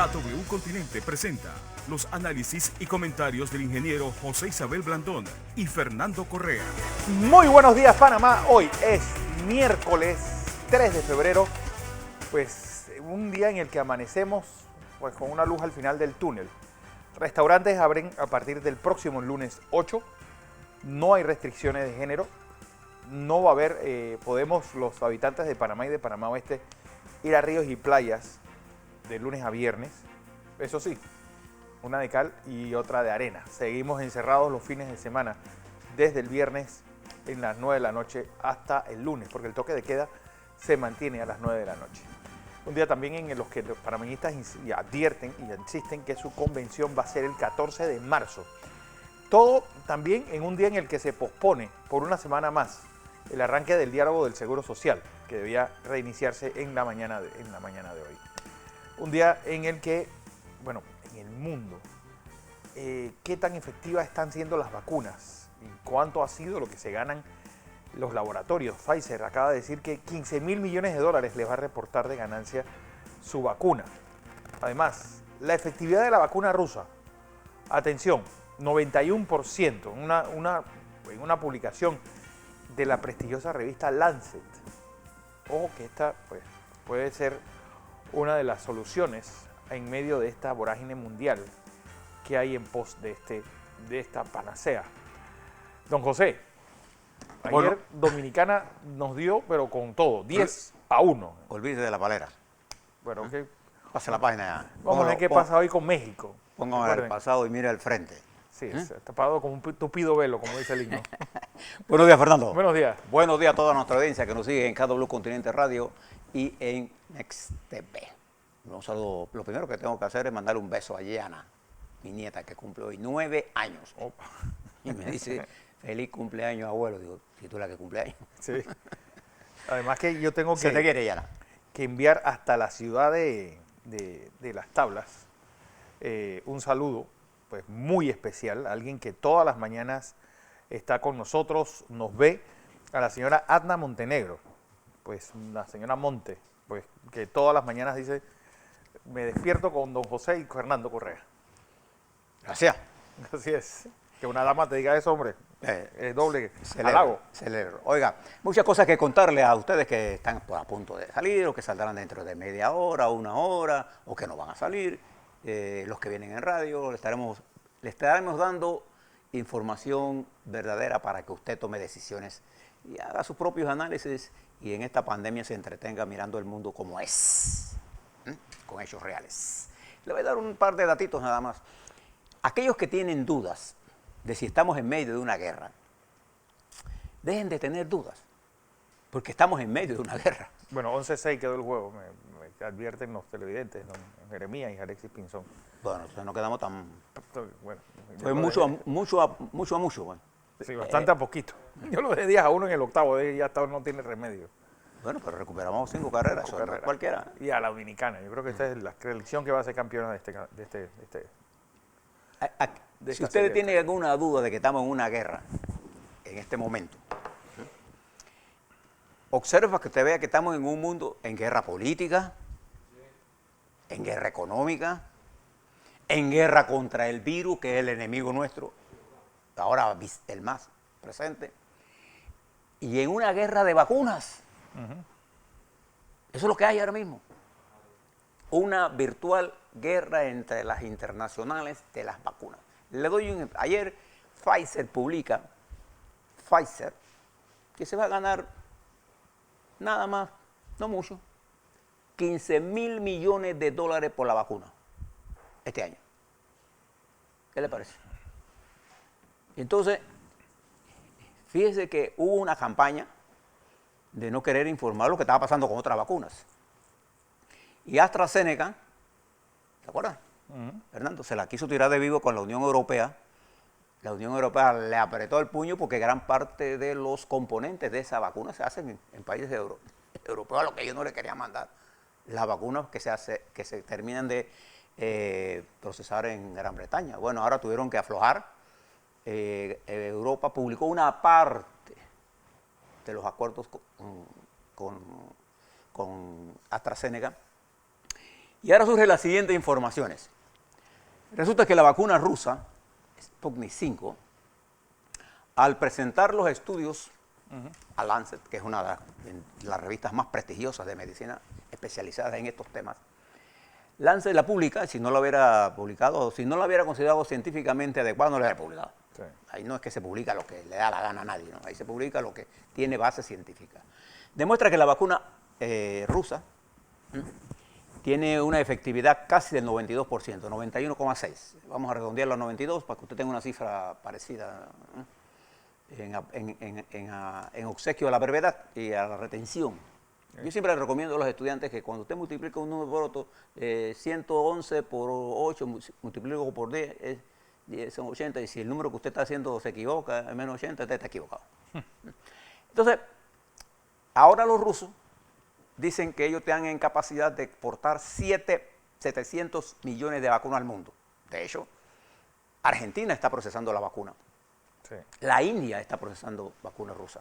AW Continente presenta los análisis y comentarios del ingeniero José Isabel Blandón y Fernando Correa. Muy buenos días, Panamá. Hoy es miércoles 3 de febrero, pues un día en el que amanecemos pues con una luz al final del túnel. Restaurantes abren a partir del próximo lunes 8. No hay restricciones de género. No va a haber, podemos los habitantes de Panamá y de Panamá Oeste ir a ríos y playas de lunes a viernes. Eso sí, una de cal y otra de arena. Seguimos encerrados los fines de semana, desde el viernes en las 9 de la noche hasta el lunes, porque el toque de queda se mantiene a las 9 de la noche. Un día también en los que los panameñistas advierten y insisten que su convención va a ser el 14 de marzo. Todo también en un día en el que se pospone por una semana más el arranque del diálogo del Seguro Social, que debía reiniciarse en la mañana de hoy. Un día en el que, bueno, en el mundo, qué tan efectivas están siendo las vacunas y cuánto ha sido lo que se ganan los laboratorios. Pfizer acaba de decir que 15.000 millones de dólares les va a reportar de ganancia su vacuna. Además, la efectividad de la vacuna rusa, atención, 91%, en una publicación de la prestigiosa revista Lancet. Ojo que esta pues, puede ser una de las soluciones en medio de esta vorágine mundial que hay en pos de esta panacea. Don José, ayer Dominicana nos dio, pero con todo, 10-1. Olvídese de la palera. Bueno, Pase la página ya. Vamos a ver qué pasa hoy con México. Póngame el pasado y mire al frente. Sí, tapado con un tupido velo, como dice el himno. Buenos días, Fernando. Buenos días. Buenos días a toda nuestra audiencia que nos sigue en KW Continente Radio y en Next TV. Un saludo. Lo primero que tengo que hacer es mandarle un beso a Yana, mi nieta, que cumple hoy 9 años. Opa. Y me dice, feliz cumpleaños, abuelo. Digo, si tú la que cumpleaños. Sí. Además que yo tengo Se te quiere, Yana. que enviar hasta la ciudad de Las Tablas un saludo pues muy especial, a alguien que todas las mañanas está con nosotros, nos ve, a la señora Adna Montenegro, pues la señora Monte, pues que todas las mañanas dice, me despierto con don José y Fernando Correa. Gracias. Así es, que una dama te diga eso, hombre, es doble Celebro. Oiga, muchas cosas que contarle a ustedes que están a punto de salir o que saldrán dentro de media hora, una hora, o que no van a salir. Los que vienen en radio, le estaremos dando información verdadera para que usted tome decisiones y haga sus propios análisis y en esta pandemia se entretenga mirando el mundo como es, con hechos reales. Le voy a dar un par de datitos nada más. Aquellos que tienen dudas de si estamos en medio de una guerra, dejen de tener dudas, porque estamos en medio de una guerra. Bueno, 11-6 quedó el juego, me advierten los televidentes, don Jeremías y Alexis Pinzón. Bueno, entonces no quedamos tan... Bueno, fue mucho a mucho. Bueno. Sí, bastante a poquito. Yo lo dejé 10-1 en el octavo, ya hasta no tiene remedio. Bueno, pero recuperamos 5 carreras, eso no es cualquiera. Y a la Dominicana, yo creo que esta es la selección que va a ser campeona Si ustedes tienen alguna duda de que estamos en una guerra, en este momento, observa que usted vea que estamos en un mundo en guerra política, en guerra económica, en guerra contra el virus, que es el enemigo nuestro, ahora el más presente, y en una guerra de vacunas. Eso es lo que hay ahora mismo. Una virtual guerra entre las internacionales de las vacunas. Le doy ayer Pfizer publica, que se va a ganar nada más, no mucho, 15.000 millones de dólares por la vacuna este año. ¿Qué le parece? Entonces, fíjese que hubo una campaña de no querer informar lo que estaba pasando con otras vacunas. Y AstraZeneca, ¿se acuerdan? Fernando, se la quiso tirar de vivo con la Unión Europea. La Unión Europea le apretó el puño porque gran parte de los componentes de esa vacuna se hacen en países europeos, a los que ellos no le querían mandar las vacunas que se terminan de procesar en Gran Bretaña. Bueno, ahora tuvieron que aflojar. Europa publicó una parte de los acuerdos con AstraZeneca Y ahora surgen las siguientes informaciones. Resulta que la vacuna rusa, Sputnik 5, al presentar los estudios a Lancet, que es una de las revistas más prestigiosas de medicina especializadas en estos temas, Lancet la publica, si no lo hubiera publicado, si no lo hubiera considerado científicamente adecuado, no lo hubiera publicado. Sí. Ahí no es que se publica lo que le da la gana a nadie, ¿no? Ahí se publica lo que tiene base científica. Demuestra que la vacuna rusa tiene una efectividad casi del 92%, 91,6%. Vamos a redondearlo a 92 para que usted tenga una cifra parecida en obsequio a la brevedad y a la retención. Yo siempre le recomiendo a los estudiantes que cuando usted multiplica un número por otro, 111 por 8 multiplico por 10 son 80, y si el número que usted está haciendo se equivoca, es menos 80, usted está equivocado. Entonces, ahora los rusos dicen que ellos tienen en capacidad de exportar 700 millones de vacunas al mundo. De hecho, Argentina está procesando la vacuna. Sí. La India está procesando vacuna rusa.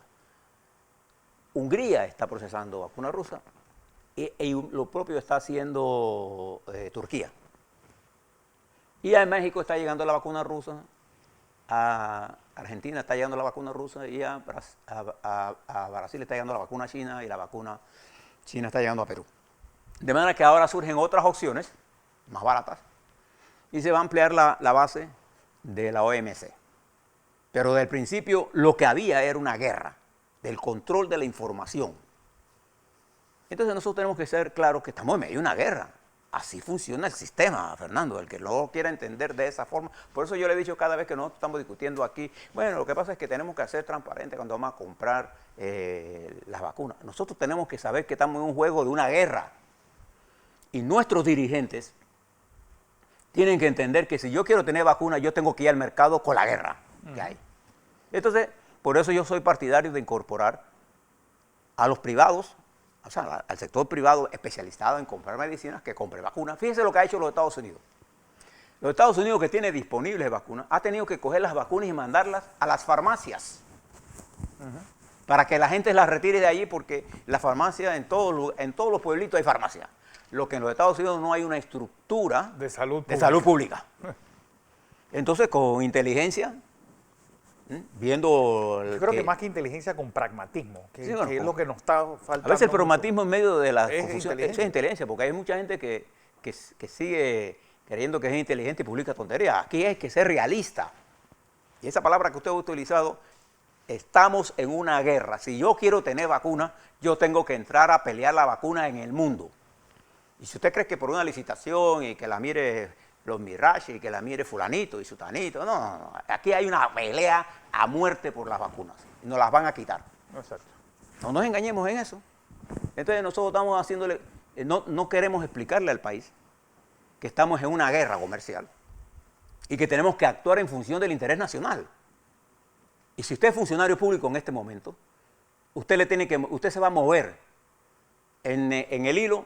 Hungría está procesando vacuna rusa y lo propio está haciendo Turquía. Y a México está llegando la vacuna rusa, a Argentina está llegando la vacuna rusa y a Brasil está llegando la vacuna china y la vacuna china está llegando a Perú. De manera que ahora surgen otras opciones más baratas y se va a ampliar la base de la OMC. Pero del principio lo que había era una guerra del control de la información. Entonces nosotros tenemos que ser claros que estamos en medio de una guerra. Así funciona el sistema, Fernando, el que no lo quiera entender de esa forma. Por eso yo le he dicho cada vez que nosotros estamos discutiendo aquí, bueno, lo que pasa es que tenemos que ser transparentes cuando vamos a comprar las vacunas. Nosotros tenemos que saber que estamos en un juego de una guerra. Y nuestros dirigentes tienen que entender que si yo quiero tener vacunas, yo tengo que ir al mercado con la guerra que hay. Entonces, por eso yo soy partidario de incorporar a los privados, o sea, al sector privado especializado en comprar medicinas, que compre vacunas. Fíjense lo que ha hecho los Estados Unidos. Los Estados Unidos, que tiene disponibles vacunas, ha tenido que coger las vacunas y mandarlas a las farmacias para que la gente las retire de allí, porque las farmacias, en todos los pueblitos hay farmacias. Lo que en los Estados Unidos no hay una estructura de salud pública. Entonces, con inteligencia, viendo... Yo creo que más que inteligencia, con pragmatismo, que es lo que nos está faltando. A veces el pragmatismo en medio de la confusión es inteligencia, porque hay mucha gente que sigue creyendo que es inteligente y publica tonterías. Aquí hay que ser realista. Y esa palabra que usted ha utilizado, estamos en una guerra. Si yo quiero tener vacuna, yo tengo que entrar a pelear la vacuna en el mundo. Y si usted cree que por una licitación y que la mire los Mirage y que la mire fulanito y sutanito, no. Aquí hay una pelea a muerte por las vacunas. Y nos las van a quitar. Exacto. No nos engañemos en eso. Entonces nosotros estamos haciéndole, no queremos explicarle al país que estamos en una guerra comercial y que tenemos que actuar en función del interés nacional. Y si usted es funcionario público en este momento, usted se va a mover en el hilo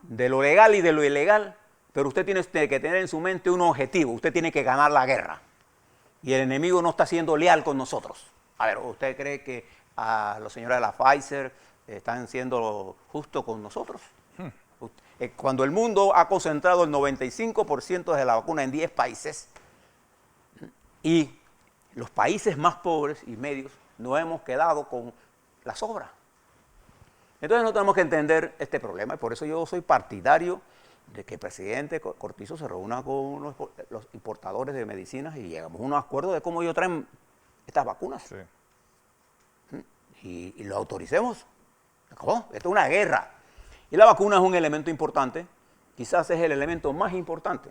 de lo legal y de lo ilegal, pero usted tiene que tener en su mente un objetivo. Usted tiene que ganar la guerra. Y el enemigo no está siendo leal con nosotros. A ver, ¿usted cree que los señores de la Pfizer están siendo justos con nosotros? Cuando el mundo ha concentrado el 95% de la vacuna en 10 países y los países más pobres y medios nos hemos quedado con la sobra. Entonces no tenemos que entender este problema y por eso yo soy partidario de que el presidente Cortizo se reúna con los importadores de medicinas y llegamos a un acuerdo de cómo ellos traen estas vacunas. Sí. Y lo autoricemos. ¿Cómo? Esto es una guerra. Y la vacuna es un elemento importante, quizás es el elemento más importante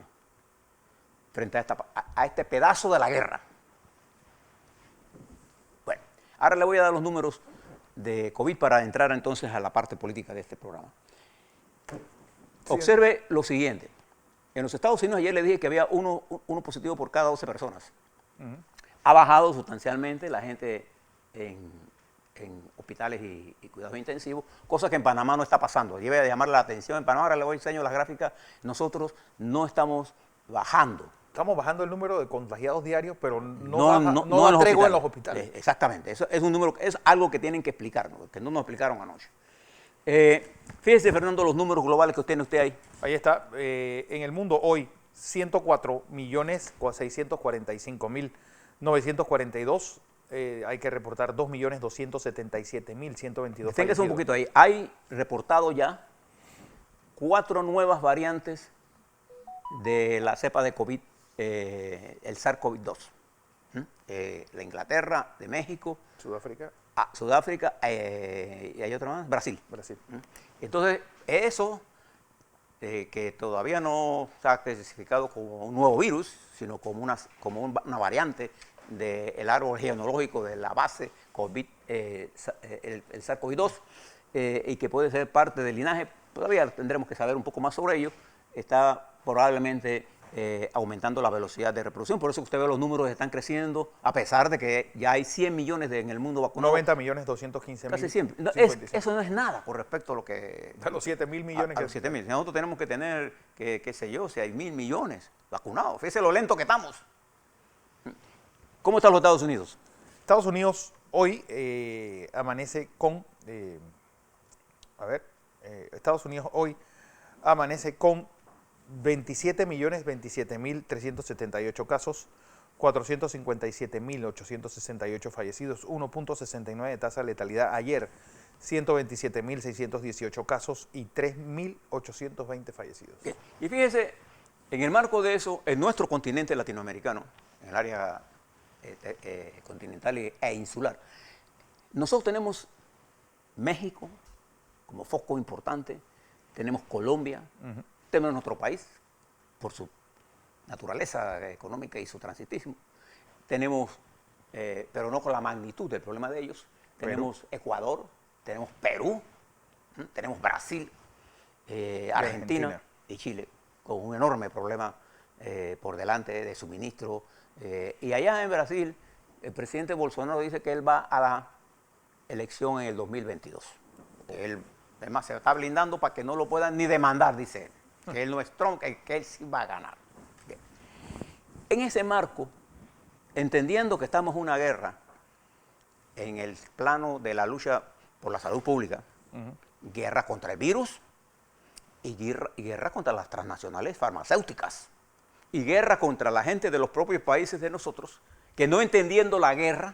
frente a este pedazo de la guerra. Bueno, ahora le voy a dar los números de COVID para entrar entonces a la parte política de este programa. Observe lo siguiente. En los Estados Unidos ayer le dije que había uno positivo por cada 12 personas. Ha bajado sustancialmente la gente en hospitales y cuidados intensivos, cosa que en Panamá no está pasando. Debe de llamarle la atención. En Panamá, ahora le voy a enseñar las gráficas, nosotros no estamos bajando. Estamos bajando el número de contagiados diarios, pero no da tregua en los hospitales. Exactamente. Eso es un número, es algo que tienen que explicarnos, que no nos explicaron anoche. Fíjese, Fernando, los números globales que tiene usted ahí. Ahí está. En el mundo hoy, 104.645.942. Hay que reportar 2.277.122 Deténgase un poquito ahí. Hay reportado ya 4 nuevas variantes de la cepa de COVID, el SARS-CoV-2. La Inglaterra, de México, Sudáfrica. Sudáfrica, y hay otra más, Brasil. Brasil. Entonces, eso que todavía no se ha clasificado como un nuevo virus, sino como una variante del árbol genealógico de la base COVID, el SARS-CoV-2, y que puede ser parte del linaje, todavía tendremos que saber un poco más sobre ello, está probablemente aumentando la velocidad de reproducción. Por eso usted ve los números están creciendo, a pesar de que ya hay 100 millones en el mundo vacunados. 90.215.000. Casi siempre. No, eso no es nada con respecto a lo que... A los 7.000 millones. A los 7.000. Nosotros tenemos que tener, qué sé yo, si hay 1.000 millones vacunados. Fíjese lo lento que estamos. ¿Cómo están los Estados Unidos? Estados Unidos hoy amanece con... Estados Unidos hoy amanece con 27.027.378 casos, 457.868 fallecidos, 1.69 de tasa de letalidad ayer, 127.618 casos y 3.820 fallecidos. Bien. Y fíjese, en el marco de eso, en nuestro continente latinoamericano, en el área continental e insular, nosotros tenemos México como foco importante, tenemos Colombia, tenemos nuestro país, por su naturaleza económica y su transitismo. Tenemos, pero no con la magnitud del problema de ellos, tenemos Ecuador, tenemos Perú, tenemos Brasil, Argentina y Chile, con un enorme problema por delante de suministro. Y allá en Brasil, el presidente Bolsonaro dice que él va a la elección en el 2022. Él, además, se está blindando para que no lo puedan ni demandar, dice él. Que él no es Trump, que él sí va a ganar. Bien. En ese marco, entendiendo que estamos en una guerra en el plano de la lucha por la salud pública, guerra contra el virus y guerra contra las transnacionales farmacéuticas y guerra contra la gente de los propios países de nosotros, que no entendiendo la guerra,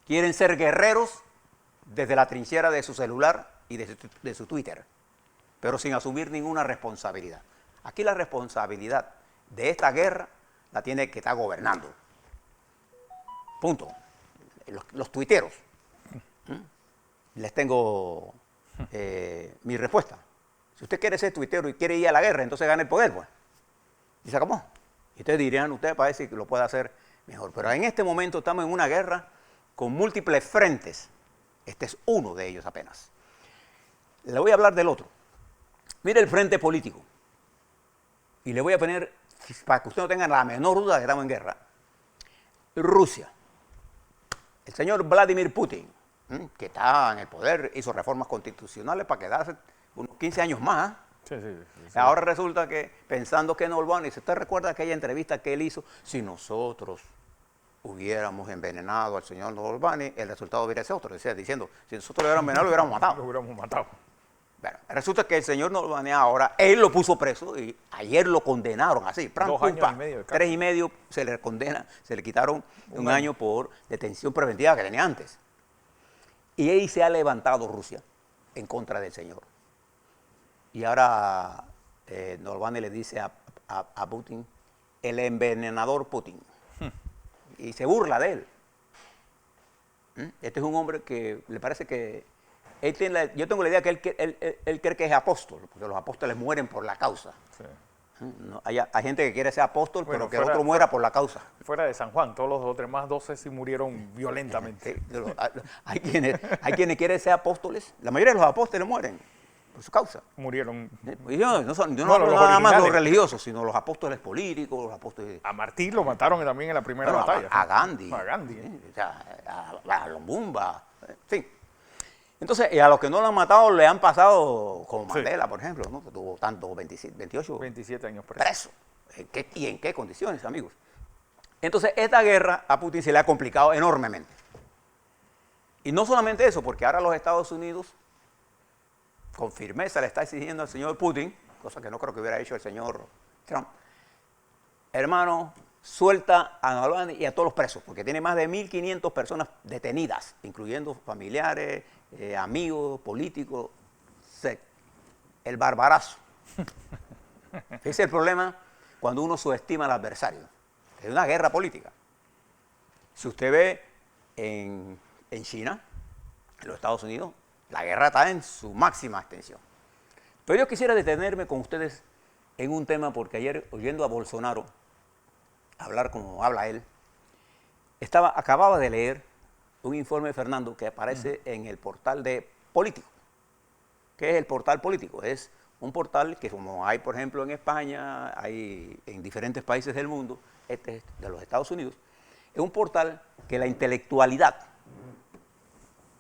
quieren ser guerreros desde la trinchera de su celular y de su Twitter, pero sin asumir ninguna responsabilidad. Aquí la responsabilidad de esta guerra la tiene que estar gobernando. Punto. Los tuiteros. Les tengo mi respuesta. Si usted quiere ser tuitero y quiere ir a la guerra, entonces gane el poder, pues. Y se acabó. Y ustedes dirían, usted parece que lo puede hacer mejor. Pero en este momento estamos en una guerra con múltiples frentes. Este es uno de ellos apenas. Le voy a hablar del otro. Mire el frente político. Y le voy a poner, para que usted no tenga la menor duda de que estamos en guerra. Rusia. El señor Vladimir Putin, que está en el poder, hizo reformas constitucionales para quedarse unos 15 años más. Sí. Ahora resulta que, pensando que Norbani, si usted recuerda aquella entrevista que él hizo, si nosotros hubiéramos envenenado al señor Norbani, el resultado hubiera sido otro. Diciendo, si nosotros lo hubiéramos envenenado, lo hubiéramos matado. Lo hubiéramos matado. Bueno, resulta que el señor Norbani ahora, él lo puso preso y ayer lo condenaron así. 2 años y medio de cárcel. 3 y medio se le condena, se le quitaron un año por detención preventiva que tenía antes. Y ahí se ha levantado Rusia en contra del señor. Y ahora Norbani le dice a Putin, el envenenador Putin. Y se burla de él. Este es un hombre que le parece que... yo tengo la idea que él cree que es apóstol, porque los apóstoles mueren por la causa. Sí. No, hay gente que quiere ser apóstol, Bueno, pero que el otro muera por la causa. Fuera de San Juan, todos los demás 12 sí murieron violentamente. Hay quienes quieren ser apóstoles. La mayoría de los apóstoles mueren por su causa. Murieron. Y yo no Bueno, hablo los nada más de los originales. religiosos, sino los apóstoles políticos, los apóstoles... A Martí lo mataron también en la primera Bueno, batalla. a Gandhi. A Gandhi. O sea, a Lumumba. En fin. Entonces, y a los que no lo han matado le han pasado, como Mandela, por ejemplo, ¿no? Que tuvo tanto, 28 27 años preso. preso. ¿Y en qué condiciones, amigos? Entonces, esta guerra a Putin se le ha complicado enormemente. Y no solamente eso, porque ahora los Estados Unidos con firmeza le está exigiendo al señor Putin, cosa que no creo que hubiera hecho el señor Trump, hermano, suelta a Navalny y a todos los presos, porque tiene más de 1.500 personas detenidas, incluyendo familiares, amigos, políticos, el barbarazo. Ese es el problema cuando uno subestima al adversario. Es una guerra política. Si usted ve en China, en los Estados Unidos, la guerra está en su máxima extensión. Pero yo quisiera detenerme con ustedes en un tema, porque ayer, oyendo a Bolsonaro hablar como habla él, acababa de leer un informe de Fernando que aparece en el portal de Político. ¿Qué es el portal Político? Es un portal que, como hay, por ejemplo, en España, hay en diferentes países del mundo, este es de los Estados Unidos, es un portal que la intelectualidad,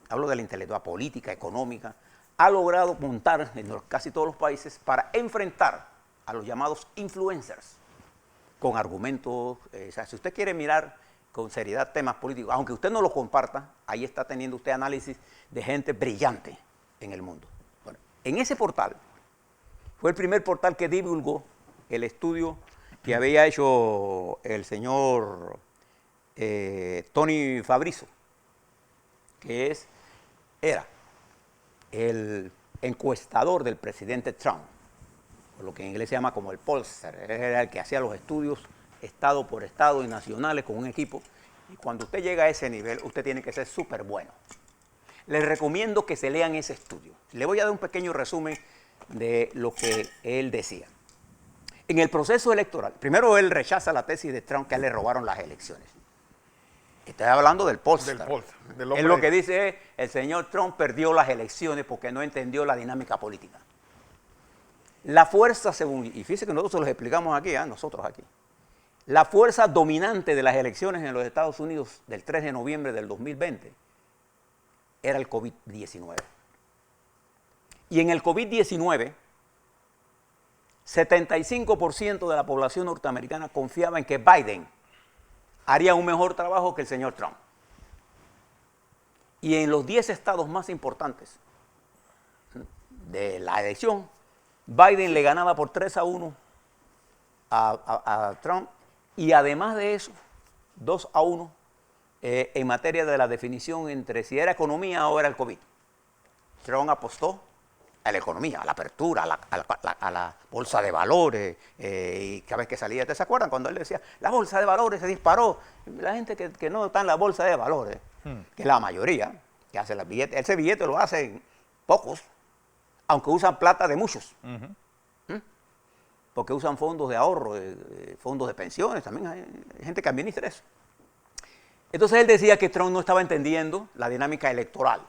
hablo de la intelectualidad política, económica, ha logrado montar en casi todos los países para enfrentar a los llamados influencers con argumentos. O sea, si usted quiere mirar con seriedad temas políticos, aunque usted no los comparta, ahí está teniendo usted análisis de gente brillante en el mundo. Bueno, en ese portal, fue el primer portal que divulgó el estudio que había hecho el señor Tony Fabrizio, que era el encuestador del presidente Trump, lo que en inglés se llama como el pollster. Era el que hacía los estudios estado por estado y nacionales con un equipo. Y cuando usted llega a ese nivel, usted tiene que ser súper bueno. Les recomiendo que se lean ese estudio. Le voy a dar un pequeño resumen de lo que él decía. En el proceso electoral, primero él rechaza la tesis de Trump que a él le robaron las elecciones. Estoy hablando del pollster. Él lo que dice es, el señor Trump perdió las elecciones porque no entendió la dinámica política. La fuerza, según, y fíjense que nosotros se los explicamos aquí, nosotros aquí, la fuerza dominante de las elecciones en los Estados Unidos del 3 de noviembre del 2020 era el COVID-19. Y en el COVID-19, 75% de la población norteamericana confiaba en que Biden haría un mejor trabajo que el señor Trump. Y en los 10 estados más importantes de la elección, Biden le ganaba por 3-1 a Trump, y además de eso, 2-1 en materia de la definición entre si era economía o era el COVID. Trump apostó a la economía, a la apertura, a la bolsa de valores, y cada vez que salía, ¿te se acuerdan? Cuando él decía, la bolsa de valores se disparó, la gente que no está en la bolsa de valores, que es la mayoría, que hace los billetes, ese billete lo hacen pocos, aunque usan plata de muchos, porque usan fondos de ahorro, fondos de pensiones, también hay gente que administra eso. Entonces él decía que Trump no estaba entendiendo la dinámica electoral,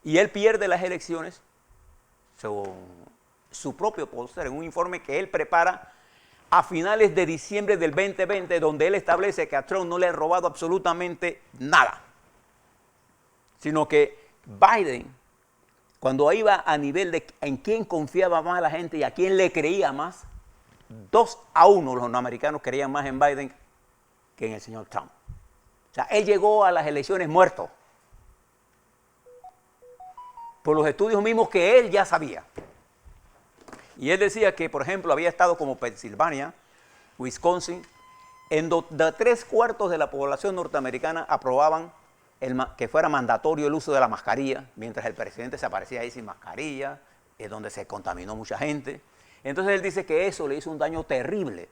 y él pierde las elecciones, según su propio póster, en un informe que él prepara a finales de diciembre del 2020, donde él establece que a Trump no le ha robado absolutamente nada, sino que Biden, cuando iba a nivel de en quién confiaba más la gente y a quién le creía más, 2-1 los norteamericanos creían más en Biden que en el señor Trump. O sea, él llegó a las elecciones muerto, por los estudios mismos que él ya sabía. Y él decía que, por ejemplo, había estado como Pensilvania, Wisconsin, en donde 3/4 de la población norteamericana aprobaban que fuera mandatorio el uso de la mascarilla, mientras el presidente se aparecía ahí sin mascarilla, es donde se contaminó mucha gente. Entonces él dice que eso le hizo un daño terrible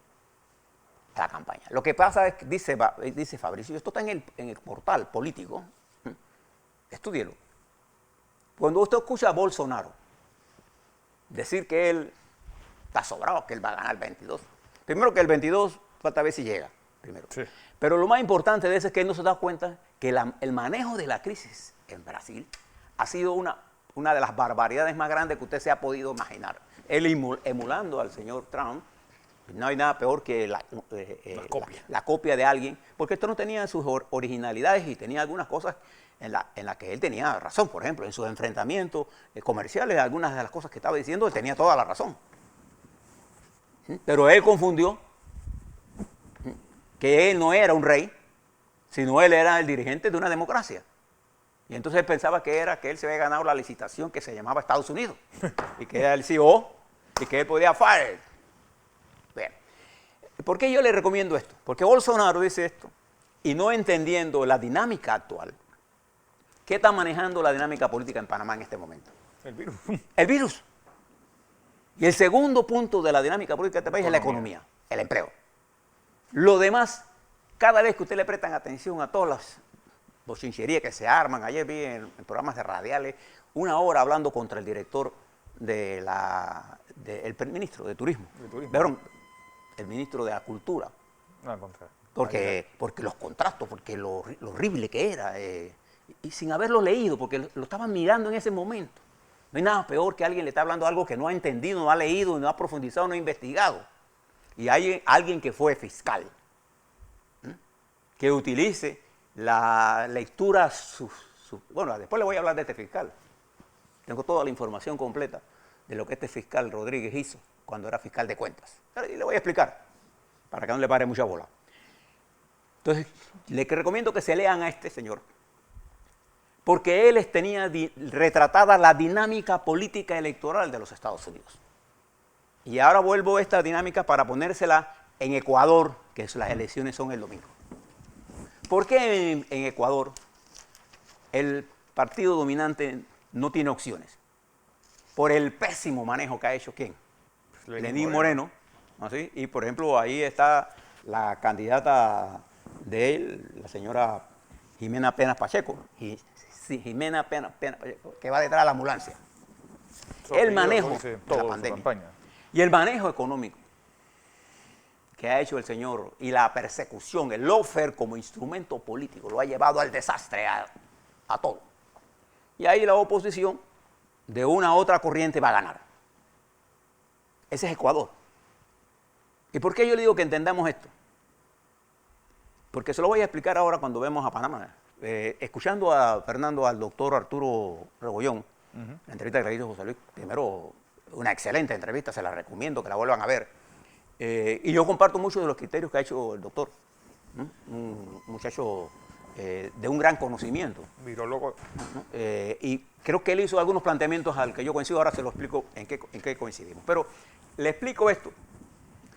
a la campaña. Lo que pasa es que, dice Fabricio, esto está en el portal político, estúdielo. Cuando usted escucha a Bolsonaro decir que él está sobrado, que él va a ganar el 22, primero que el 22, falta ver si llega, primero. Sí. Pero lo más importante de eso es que él no se da cuenta que el manejo de la crisis en Brasil ha sido una de las barbaridades más grandes que usted se ha podido imaginar. Él emulando al señor Trump, no hay nada peor que la copia de alguien, porque esto no tenía sus originalidades y tenía algunas cosas en la que él tenía razón. Por ejemplo, en sus enfrentamientos comerciales, algunas de las cosas que estaba diciendo, él tenía toda la razón. Pero él confundió que él no era un rey, sino él era el dirigente de una democracia. Y entonces él pensaba que era que él se había ganado la licitación que se llamaba Estados Unidos. Y que era el CEO y que él podía fire. Bien. ¿Por qué yo le recomiendo esto? Porque Bolsonaro dice esto y no entendiendo la dinámica actual. ¿Qué está manejando la dinámica política en Panamá en este momento? El virus. El virus. Y el segundo punto de la dinámica política de este país es la economía, el empleo. Lo demás, cada vez que usted le prestan atención a todas las bochincherías que se arman, ayer vi en programas de radiales, 1 hora hablando contra el director del ministro de Turismo. Perdón, el ministro de la Cultura. No, contra. Porque los contratos, porque lo horrible que era, y sin haberlo leído, porque lo estaban mirando en ese momento. No hay nada peor que alguien le está hablando algo que no ha entendido, no ha leído, no ha profundizado, no ha investigado. Y hay alguien que fue fiscal, que utilice la lectura, bueno, después le voy a hablar de este fiscal. Tengo toda la información completa de lo que este fiscal Rodríguez hizo cuando era fiscal de cuentas. Y le voy a explicar, para que no le pare mucha bola. Entonces, le recomiendo que se lean a este señor, porque él tenía retratada la dinámica política electoral de los Estados Unidos. Y ahora vuelvo a esta dinámica para ponérsela en Ecuador, que las elecciones son el domingo. ¿Por qué en Ecuador el partido dominante no tiene opciones? Por el pésimo manejo que ha hecho ¿quién? Lenín Moreno. ¿Sí? Y por ejemplo, ahí está la candidata de él, la señora Jimena Penas Pacheco. Jimena Penas Pacheco, que va detrás de la ambulancia. El manejo de la pandemia y el manejo económico que ha hecho el señor y la persecución, el lawfare como instrumento político, lo ha llevado al desastre a todo. Y ahí la oposición de una u otra corriente va a ganar. Ese es Ecuador. ¿Y por qué yo le digo que entendamos esto? Porque se lo voy a explicar ahora cuando vemos a Panamá. Escuchando a Fernando, al doctor Arturo Rebollón, la entrevista que le hizo José Luis, primero, una excelente entrevista, se la recomiendo que la vuelvan a ver. Y yo comparto muchos de los criterios que ha hecho el doctor, un muchacho de un gran conocimiento. Virólogo. Y creo que él hizo algunos planteamientos al que yo coincido, ahora se lo explico en qué coincidimos. Pero le explico esto,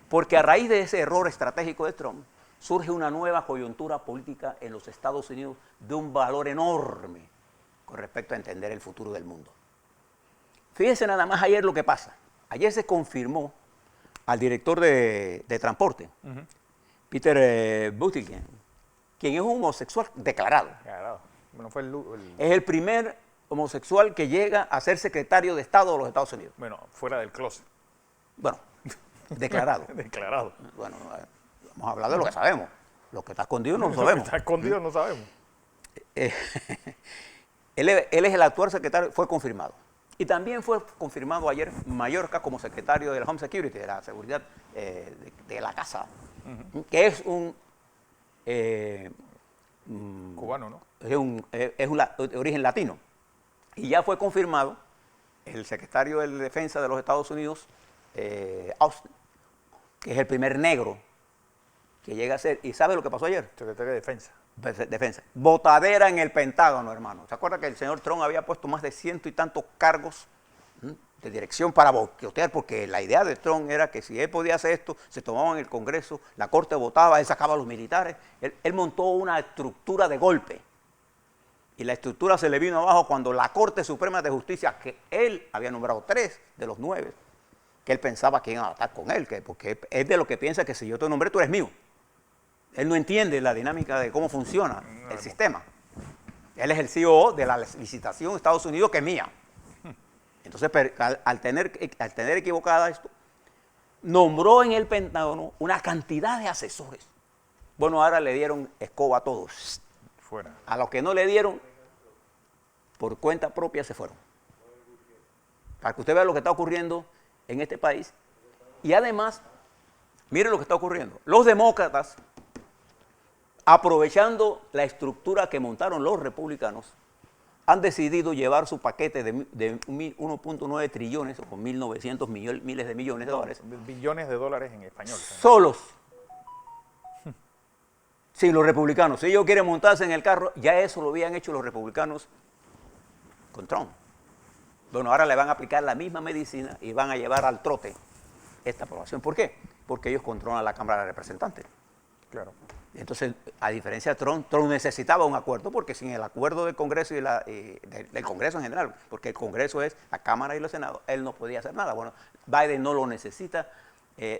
porque a raíz de ese error estratégico de Trump, surge una nueva coyuntura política en los Estados Unidos de un valor enorme con respecto a entender el futuro del mundo. Fíjense nada más ayer lo que pasa. Ayer se confirmó al director de transporte, Peter Buttigieg, quien es un homosexual declarado. Bueno, fue es el primer homosexual que llega a ser secretario de Estado de los Estados Unidos. Bueno, fuera del closet. Bueno, declarado. Declarado. Bueno, vamos a hablar de lo que sabemos. Lo que está escondido no lo sabemos. Lo que está escondido no sabemos. Él es el actual secretario, fue confirmado. Y también fue confirmado ayer Mayorkas como secretario de la Home Security, de la seguridad de la casa, que es un... cubano, ¿no? Es de origen latino. Y ya fue confirmado el secretario de Defensa de los Estados Unidos, Austin, que es el primer negro que llega a ser. ¿Y sabe lo que pasó ayer? Secretario de Defensa. Botadera en el Pentágono, hermano. ¿Se acuerda que el señor Trump había puesto más de 100 y tantos cargos de dirección para boicotear? Porque la idea de Trump era que si él podía hacer esto, se tomaba en el Congreso, la Corte votaba, él sacaba a los militares. Él montó una estructura de golpe. Y la estructura se le vino abajo cuando la Corte Suprema de Justicia, que él había nombrado 3 de los 9, que él pensaba que iban a estar con él, porque es de lo que piensa que si yo te nombré, tú eres mío. Él no entiende la dinámica de cómo funciona el sistema. Él es el CEO de la licitación de Estados Unidos, que es mía. Entonces, al tener equivocada esto, nombró en el Pentágono una cantidad de asesores. Bueno, ahora le dieron escoba a todos. Fuera. A los que no le dieron, por cuenta propia se fueron. Para que usted vea lo que está ocurriendo en este país. Y además, mire lo que está ocurriendo. Los demócratas, aprovechando la estructura que montaron los republicanos, han decidido llevar su paquete de 1.9 trillones, o con 1.900 miles de millones de dólares. Billones de dólares en español. Solos. Sí, los republicanos. Si ellos quieren montarse en el carro, ya eso lo habían hecho los republicanos con Trump. Bueno, ahora le van a aplicar la misma medicina y van a llevar al trote esta aprobación. ¿Por qué? Porque ellos controlan la Cámara de Representantes. Claro. Entonces, a diferencia de Trump, Trump necesitaba un acuerdo, porque sin el acuerdo del Congreso y del Congreso en general, porque el Congreso es la Cámara y los Senados, él no podía hacer nada. Bueno, Biden no lo necesita,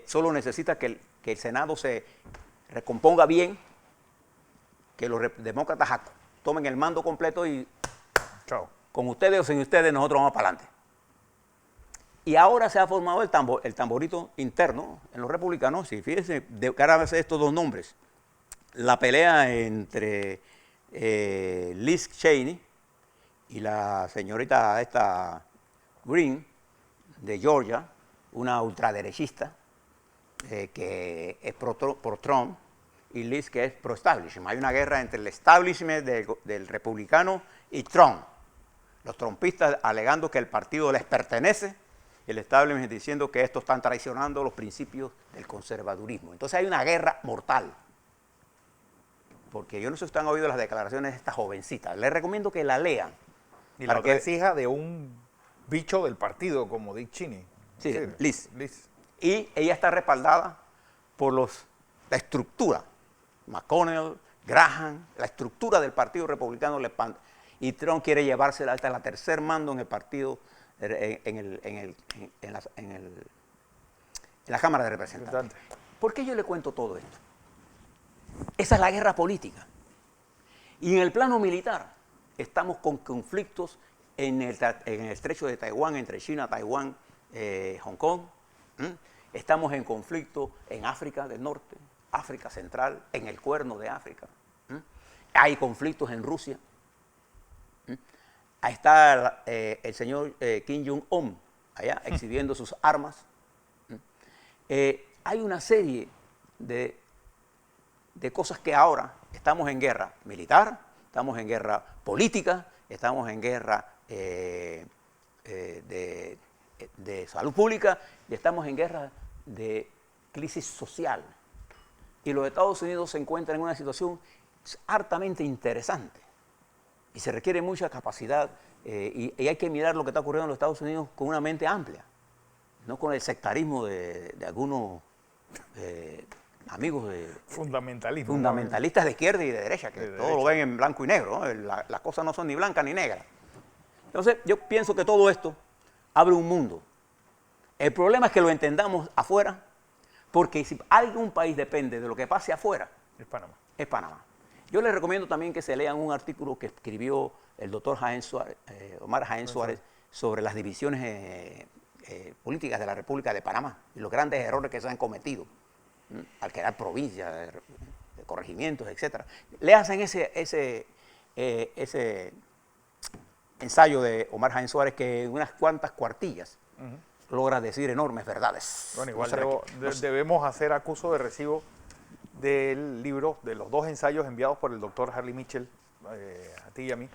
solo necesita que el Senado se recomponga bien, que los demócratas tomen el mando completo y Chao. con ustedes o sin ustedes nosotros vamos para adelante. Y ahora se ha formado el tamborito interno en los republicanos, y fíjense, de cara a estos dos nombres, la pelea entre Liz Cheney y la señorita esta Green de Georgia, una ultraderechista que es pro Trump, y Liz que es pro-establishment. Hay una guerra entre el establishment del republicano y Trump. Los trumpistas alegando que el partido les pertenece, y el establishment diciendo que estos están traicionando los principios del conservadurismo. Entonces hay una guerra mortal. Porque yo no sé si ustedes han oído las declaraciones de esta jovencita. Les recomiendo que la lean. Y la otra es hija de un bicho del partido como Dick Cheney. Sí, Liz. Y ella está respaldada por la estructura. McConnell, Graham, la estructura del Partido Republicano. Y Trump quiere llevársela hasta la tercer mando en el partido, en la Cámara de Representantes. ¿Por qué yo le cuento todo esto? Esa es la guerra política. Y en el plano militar estamos con conflictos en el estrecho de Taiwán, entre China, Taiwán, Hong Kong. Estamos en conflicto en África del Norte, África Central, en el Cuerno de África. Hay conflictos en Rusia. Ahí está el señor Kim Jong-un, allá exhibiendo sus armas. Hay una serie de cosas que ahora estamos en guerra militar, estamos en guerra política, estamos en guerra de salud pública y estamos en guerra de crisis social. Y los Estados Unidos se encuentran en una situación hartamente interesante y se requiere mucha capacidad y hay que mirar lo que está ocurriendo en los Estados Unidos con una mente amplia, no con el sectarismo de algunos amigos fundamentalistas de izquierda y de derecha, que todo lo ven en blanco y negro, ¿no? Las cosas no son ni blancas ni negras. Entonces, yo pienso que todo esto abre un mundo. El problema es que lo entendamos afuera, porque si algún país depende de lo que pase afuera, es Panamá. Yo les recomiendo también que se lean un artículo que escribió el doctor Omar Jaén Suárez sobre las divisiones políticas de la República de Panamá y los grandes errores que se han cometido al crear provincias, de corregimientos, etc. Léanse ese ensayo de Omar Jaén Suárez que en unas cuantas cuartillas logra decir enormes verdades. Bueno, igual debemos hacer acuso de recibo del libro, de los dos ensayos enviados por el doctor Harley Mitchell, a ti y a mí.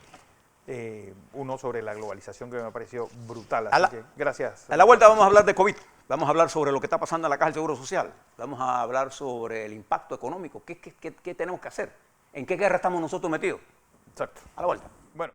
Uno sobre la globalización que me pareció brutal. Así que gracias. A la vuelta vamos a hablar de COVID. Vamos a hablar sobre lo que está pasando en la Caja del Seguro Social. Vamos a hablar sobre el impacto económico. ¿Qué tenemos que hacer? ¿En qué guerra estamos nosotros metidos? Exacto. A la vuelta.